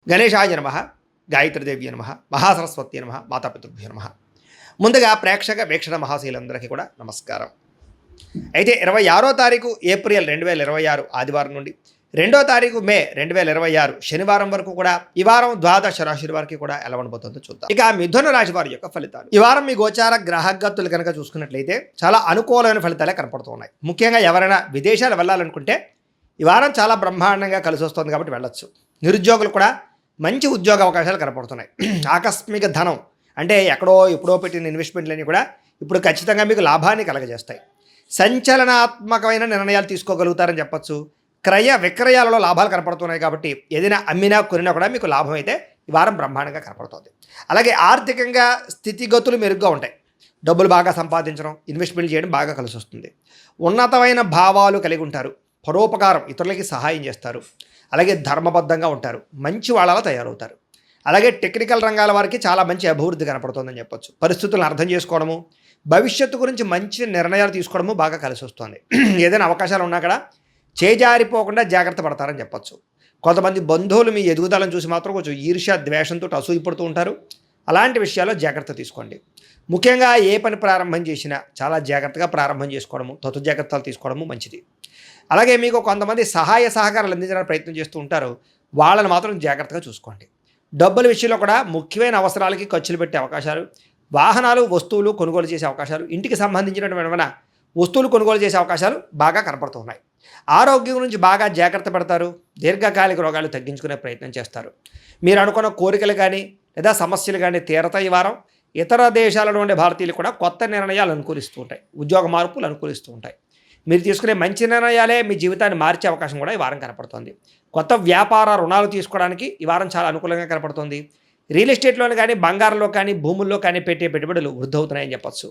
గణేశాయ నమః, గాయత్రీదేవ్య నమః, మహాసరస్వతి నమః, మాతాపితృభ్యో నమః. ముందుగా ప్రేక్షక వీక్షణ మహాశీలందరికీ కూడా నమస్కారం. అయితే 26వ తారీఖు ఏప్రిల్ 2026 ఆదివారం నుండి 2వ తారీఖు మే 2026 శనివారం వరకు కూడా ఈ వారం ద్వాదశ రాశుల వారికి కూడా ఎలా ఉండబోతుందో చూద్దాం. ఇక మిథున రాశి వారి యొక్క ఫలితాలు. ఈ వారం మీ గోచార గ్రహగతులు కనుక చూసుకున్నట్లయితే చాలా అనుకూలమైన ఫలితాలే కనపడుతూ ఉన్నాయి. ముఖ్యంగా ఎవరైనా విదేశాలు వెళ్ళాలనుకుంటే ఈ వారం చాలా బ్రహ్మాండంగా కలిసి వస్తుంది కాబట్టి వెళ్ళొచ్చు. నిరుద్యోగులు కూడా మంచి ఉద్యోగ అవకాశాలు కనపడుతున్నాయి. ఆకస్మిక ధనం అంటే ఎక్కడో ఎప్పుడో పెట్టిన ఇన్వెస్ట్మెంట్లన్నీ కూడా ఇప్పుడు ఖచ్చితంగా మీకు లాభాన్ని కలగజేస్తాయి. సంచలనాత్మకమైన నిర్ణయాలు తీసుకోగలుగుతారని చెప్పచ్చు. క్రయ విక్రయాలలో లాభాలు కనపడుతున్నాయి కాబట్టి ఏదైనా అమ్మినా కొనినా కూడా మీకు లాభం అయితే ఈ వారం బ్రహ్మాండంగా కనపడుతుంది. అలాగే ఆర్థికంగా స్థితిగతులు మెరుగ్గా ఉంటాయి. డబ్బులు బాగా సంపాదించడం, ఇన్వెస్ట్మెంట్ చేయడం బాగా కలిసి వస్తుంది. ఉన్నతమైన భావాలు కలిగి ఉంటారు. పరోపకారం, ఇతరులకి సహాయం చేస్తారు. అలాగే ధర్మబద్ధంగా ఉంటారు. మంచి వాళ్ళలా తయారవుతారు. అలాగే టెక్నికల్ రంగాల వారికి చాలా మంచి అభివృద్ధి కనపడుతుందని చెప్పొచ్చు. పరిస్థితులను అర్థం చేసుకోవడము, భవిష్యత్తు గురించి మంచి నిర్ణయాలు తీసుకోవడము బాగా కలిసి వస్తుంది. ఏదైనా అవకాశాలు ఉన్నా కూడా చేజారిపోకుండా జాగ్రత్త పడతారని చెప్పొచ్చు. కొంతమంది బంధువులు మీ ఎదుగుదలను చూసి మాత్రం కొంచెం ఈర్ష్య ద్వేషంతో అసూయపడుతూ ఉంటారు. అలాంటి విషయాల్లో జాగ్రత్త తీసుకోండి. ముఖ్యంగా ఏ పని ప్రారంభం చేసినా చాలా జాగ్రత్తగా ప్రారంభం చేసుకోవడము, తొత్తు జాగ్రత్తలు తీసుకోవడము మంచిది. అలాగే మీకు కొంతమంది సహాయ సహకారాలు అందించడానికి ప్రయత్నం చేస్తూ ఉంటారు. వాళ్ళని మాత్రం జాగ్రత్తగా చూసుకోండి. డబ్బుల విషయంలో కూడా ముఖ్యమైన అవసరాలకి ఖర్చులు పెట్టే అవకాశాలు, వాహనాలు వస్తువులు కొనుగోలు చేసే అవకాశాలు, ఇంటికి సంబంధించినటువంటి వస్తువులు కొనుగోలు చేసే అవకాశాలు బాగా కనపడుతున్నాయి. ఆరోగ్యం గురించి బాగా జాగ్రత్త పడతారు. దీర్ఘకాలిక రోగాలు తగ్గించుకునే ప్రయత్నం చేస్తారు. మీరు అనుకున్న కోరికలు కానీ లేదా సమస్యలు కానీ తీరతాయి ఈ వారం. ఇతర దేశాలలో ఉండే భారతీయులు కూడా కొత్త నిర్ణయాలు అనుకూలిస్తూ ఉంటాయి. ఉద్యోగ మార్పులు అనుకూలిస్తూ ఉంటాయి. మీరు తీసుకునే మంచి నిర్ణయాలే మీ జీవితాన్ని మార్చే అవకాశం కూడా ఈ వారం కనపడుతుంది. కొత్త వ్యాపార రుణాలు తీసుకోవడానికి ఈ వారం చాలా అనుకూలంగా కనపడుతుంది. రియల్ ఎస్టేట్లోని కానీ బంగారంలో కానీ భూముల్లో కానీ పెట్టే పెట్టుబడులు వృద్ధి అవుతున్నాయని చెప్పచ్చు.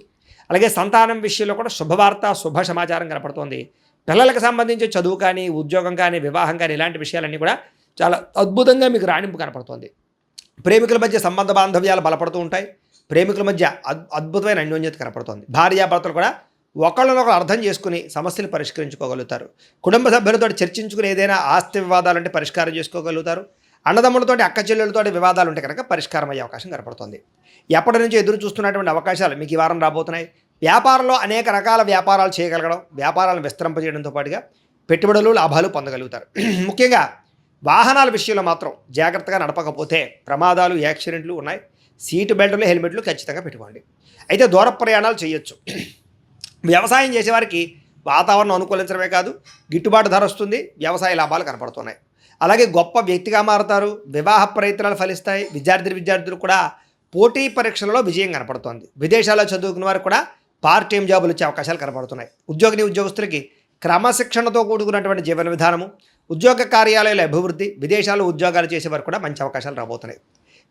అలాగే సంతానం విషయంలో కూడా శుభవార్త, శుభ సమాచారం కనపడుతుంది. పిల్లలకు సంబంధించి చదువు కానీ ఉద్యోగం కానీ వివాహం కానీ ఇలాంటి విషయాలన్నీ కూడా చాలా అద్భుతంగా మీకు రాణింపు కనపడుతుంది. ప్రేమికుల మధ్య సంబంధ బాంధవ్యాలు బలపడుతూ ఉంటాయి. ప్రేమికుల మధ్య అద్భుతమైన అన్యోన్యత కనపడుతుంది. భార్యాభర్తలు కూడా ఒకళ్ళనొకరు అర్థం చేసుకుని సమస్యలు పరిష్కరించుకోగలుగుతారు. కుటుంబ సభ్యులతో చర్చించుకుని ఏదైనా ఆస్తి వివాదాలుంటే పరిష్కారం చేసుకోగలుగుతారు. అన్నదమ్ములతో అక్క చెల్లెలతో వివాదాలు ఉంటే కనుక పరిష్కారం అయ్యే అవకాశం కనపడుతుంది. ఎప్పటి నుంచి ఎదురు చూస్తున్నటువంటి అవకాశాలు మీకు ఈ వారం రాబోతున్నాయి. వ్యాపారంలో అనేక రకాల వ్యాపారాలు చేయగలగడం, వ్యాపారాలను విస్తరింపజేయడంతో పాటుగా పెట్టుబడులు లాభాలు పొందగలుగుతారు. ముఖ్యంగా వాహనాల విషయంలో మాత్రం జాగ్రత్తగా నడపకపోతే ప్రమాదాలు, యాక్సిడెంట్లు ఉన్నాయి. సీటు బెల్టులు, హెల్మెట్లు ఖచ్చితంగా పెట్టుకోండి. అయితే దూర ప్రయాణాలు చేయొచ్చు. వ్యవసాయం చేసేవారికి వాతావరణం అనుకూలించడమే కాదు, గిట్టుబాటు ధర వస్తుంది. వ్యవసాయ లాభాలు కనపడుతున్నాయి. అలాగే గొప్ప వ్యక్తిగా మారుతారు. వివాహ ప్రయత్నాలు ఫలిస్తాయి. విద్యార్థులు కూడా పోటీ పరీక్షలలో విజయం కనపడుతోంది. విదేశాల్లో చదువుకున్న వారికి కూడా పార్ట్ టైం జాబులు వచ్చే అవకాశాలు కనపడుతున్నాయి. ఉద్యోగస్తులకి క్రమశిక్షణతో కూడుకున్నటువంటి జీవన విధానము, ఉద్యోగ కార్యాలయాల అభివృద్ధి, విదేశాల్లో ఉద్యోగాలు చేసేవారు కూడా మంచి అవకాశాలు రాబోతున్నాయి.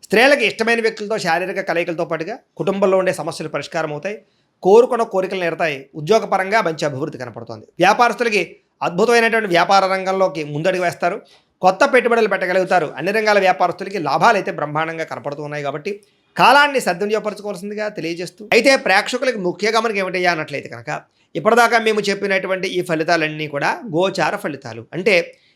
స్త్రీలకు ఇష్టమైన వ్యక్తులతో శారీరక కలయికలతో పాటుగా కుటుంబంలో ఉండే సమస్యలు పరిష్కారం అవుతాయి. కోరుకున్న కోరికలు నేరతాయి. ఉద్యోగపరంగా మంచి అభివృద్ధి కనపడుతోంది. వ్యాపారస్తులకి అద్భుతమైనటువంటి వ్యాపార రంగంలోకి ముందడుగు వేస్తారు. కొత్త పెట్టుబడులు పెట్టగలుగుతారు. అన్ని రంగాల వ్యాపారస్తులకి లాభాలు అయితే బ్రహ్మాండంగా కనపడుతూ ఉన్నాయి కాబట్టి కాలాన్ని సద్వినియోగపరచుకోవాల్సిందిగా తెలియజేస్తూ, అయితే ప్రేక్షకులకి ముఖ్య గమనిక ఏమిటయ్యా అన్నట్లయితే కనుక ఇప్పటిదాకా మేము చెప్పినటువంటి ఈ ఫలితాలన్నీ కూడా గోచార ఫలితాలు. అంటే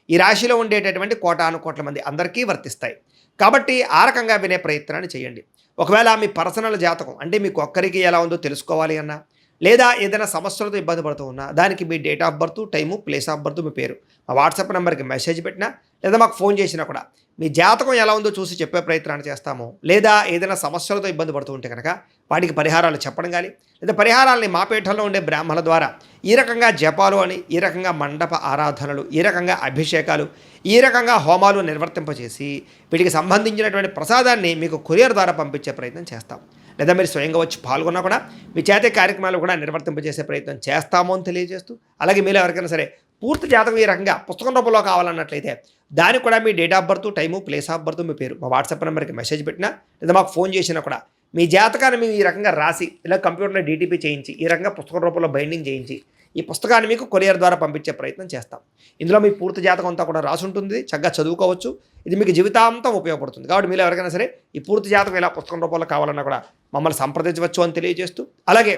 ఈ రాశిలో ఉండేటటువంటి కోటాను కోట్ల మంది అందరికీ వర్తిస్తాయి. కాబట్టి ఆ రకంగా వినే ప్రయత్నాన్ని చేయండి. ఒకవేళ మీ పర్సనల్ జాతకం అంటే మీకు ఒక్కరికి ఎలా ఉందో తెలుసుకోవాలి అన్నా, లేదా ఏదైనా సమస్యలతో ఇబ్బంది పడుతూ ఉన్నా దానికి మీ date of birth, time, place of birth, మీ పేరు మా వాట్సాప్ నెంబర్కి మెసేజ్ పెట్టినా లేదా మాకు ఫోన్ చేసినా కూడా మీ జాతకం ఎలా ఉందో చూసి చెప్పే ప్రయత్నాన్ని చేస్తాము. లేదా ఏదైనా సమస్యలతో ఇబ్బంది పడుతూ ఉంటే కనుక వాటికి పరిహారాలు చెప్పడం కానీ లేదా పరిహారాలని మా పీఠంలో ఉండే బ్రాహ్మణుల ద్వారా ఈ రకంగా జపాలు అని, ఈ రకంగా మండప ఆరాధనలు, ఈ రకంగా అభిషేకాలు, ఈ రకంగా హోమాలు నిర్వర్తింపచేసి వీటికి సంబంధించినటువంటి ప్రసాదాన్ని మీకు కొరియర్ ద్వారా పంపించే ప్రయత్నం చేస్తాం. లేదా మీరు స్వయంగా వచ్చి పాల్గొన్నా కూడా మీ చేతే కార్యక్రమాలు కూడా నిర్వర్తింపజేసే ప్రయత్నం చేస్తాము అని తెలియజేస్తూ, అలాగే మీరు ఎవరికైనా సరే పూర్తి జాతకం ఈ రకంగా పుస్తకం రూపంలో కావాలన్నట్లయితే దానికి కూడా మీ date of birth, time, place of birth, మీ పేరు మా వాట్సాప్ నెంబర్కి మెసేజ్ పెట్టినా లేదా మాకు ఫోన్ చేసినా కూడా మీ జాతకాన్ని మేము ఈ రకంగా రాసి ఇలా కంప్యూటర్లో డీటీపీ చేయించి ఈ రకంగా పుస్తకం రూపంలో బైండింగ్ చేయించి ఈ పుస్తకాన్ని మీకు కొరియర్ ద్వారా పంపించే ప్రయత్నం చేస్తాం. ఇందులో మీ పూర్తి జాతకం అంతా కూడా రాసి ఉంటుంది. చక్కగా చదువుకోవచ్చు. ఇది మీకు జీవితాంతం ఉపయోగపడుతుంది. కాబట్టి మీరు ఎవరికైనా సరే ఈ పూర్తి జాతకం ఇలా పుస్తకం రూపంలో కావాలన్నా కూడా మమ్మల్ని సంప్రదించవచ్చు అని తెలియజేస్తూ, అలాగే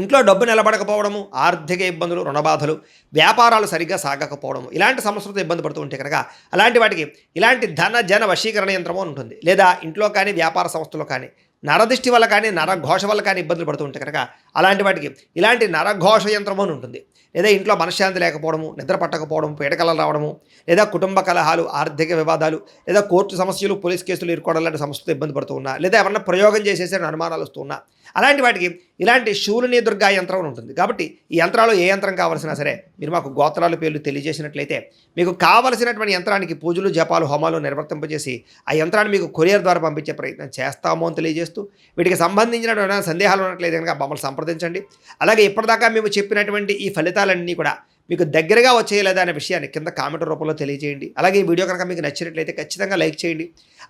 ఇంట్లో డబ్బు నిలబడకపోవడము, ఆర్థిక ఇబ్బందులు, రుణబాధలు, వ్యాపారాలు సరిగ్గా సాగకపోవడము, ఇలాంటి సమస్యలతో ఇబ్బంది పడుతూ ఉంటే కనుక అలాంటి వాటికి ఇలాంటి ధన జన వశీకరణ యంత్రము అని ఉంటుంది. లేదా ఇంట్లో కానీ వ్యాపార సంస్థలో కానీ నరదిష్టి వల్ల కానీ నరఘోష వల్ల కానీ ఇబ్బందులు పడుతూ ఉంటే కనుక అలాంటి వాటికి ఇలాంటి నరఘోష యంత్రము అని ఉంటుంది. లేదా ఇంట్లో మనశ్శాంతి లేకపోవడము, నిద్ర పట్టకపోవడం, పీడకలలు రావడము, లేదా కుటుంబ కలహాలు, ఆర్థిక వివాదాలు, లేదా కోర్టు సమస్యలు, పోలీస్ కేసులు ఇరుకోవడం లాంటి సమస్యలతో ఇబ్బంది పడుతూ ఉన్నా, లేదా ఎవరన్నా ప్రయోగం చేసేసే అనుమానాలు వస్తూ ఉన్నా, అలాంటి వాటికి ఇలాంటి శూలిని దుర్గా యంత్రం అని ఉంటుంది. కాబట్టి ఈ యంత్రాలు ఏ యంత్రం కావాల్సినా సరే మీరు మాకు గోత్రాల పేర్లు తెలియజేసినట్లయితే మీకు కావలసినటువంటి యంత్రానికి పూజలు, జపాలు, హోమాలు నిర్వర్తింపజేసి ఆ యంత్రాన్ని మీకు కొరియర్ ద్వారా పంపించే ప్రయత్నం చేస్తాము అని తెలియజేస్తూ వీటికి సంబంధించిన సందేహాలు ఉన్నట్లయితే కనుక మమ్మల్ని సంప్రదించండి. అలాగే ఇప్పటిదాకా మేము చెప్పినటువంటి ఈ ఫలితాలన్నీ కూడా మీకు దగ్గరగా వచ్చేయలేదా అనే విషయాన్ని కింద కామెంట్ రూపంలో తెలియజేయండి. అలాగే ఈ వీడియో కనుక మీకు నచ్చినట్లయితే ఖచ్చితంగా లైక్ చేయండి,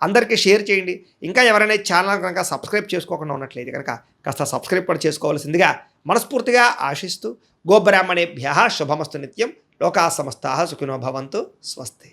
అందరికీ షేర్ చేయండి. ఇంకా ఎవరైనా ఛానల్ కనుక సబ్స్క్రైబ్ చేసుకోకుండా ఉన్నట్లయితే కనుక కాస్త సబ్స్క్రైబ్ కూడా చేసుకోవాల్సిందిగా మనస్ఫూర్తిగా ఆశిస్తూ గోబ్రాహ్మణేభ్యః శుభమస్తు నిత్యం. లోకా సమస్తాః సుఖినో భవంతు. స్వస్తి.